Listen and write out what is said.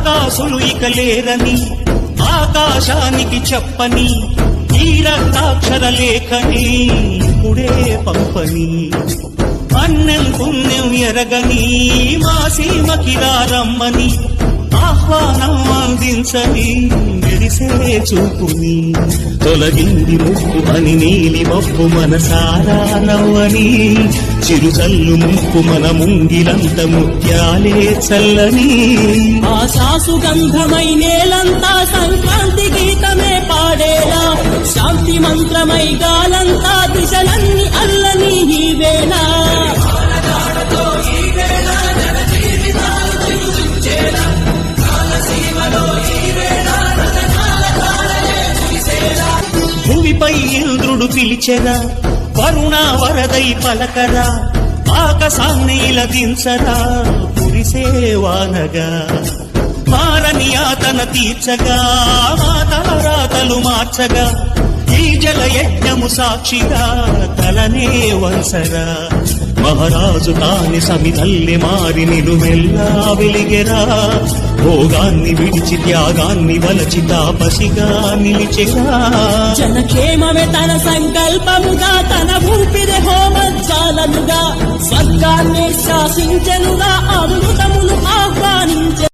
రాకాసులు ఇక లేరని ఆకాశానికి చెప్పని ఈ రక్తాక్షర లేఖని ఇప్పుడే పంపని అన్నం పుణ్యం ఎరగని మా సీమకి రమ్మని ఆహ్వానం అందించని మెరిసే చూపుని తొలగింది ముప్పు అని నీలి మప్పు మనసారా నవ్వని చిరుజల్లు ముప్పు మన ముంగిలంత ముత్యాలే చల్లని ఆశాసు గంధమై నేలంతా సంక్రాంతి గీతమే పాడేలా శాంతి మంత్రమై గాలంతా దిశలన్నీ అల్లని ఈ వేళ భూమిపై ఇంద్రుడు పిలిచెరా వరుణ వరదై పలకరా ఆకాశాన్ని దించరా కురిసేవానగా మారని ఆతన తీర్చగా మాతారాతలు మార్చగా ఈ జల యజ్ఞము సాక్షిగా తలనే వంసరా మహారాజు కాని సమిధల్లి మారి నిలువెల్లా వెలిగెరా భోగాన్ని విడిచి త్యాగాన్ని వలచి తాపసిగా నిలిచెరా జనక్షేమమే తన సంకల్పముగా తన ఊపిరి హోమజ్వాలముగా స్వర్గాన్ని శాసించెనుగా అమృతమును ఆహ్వానించె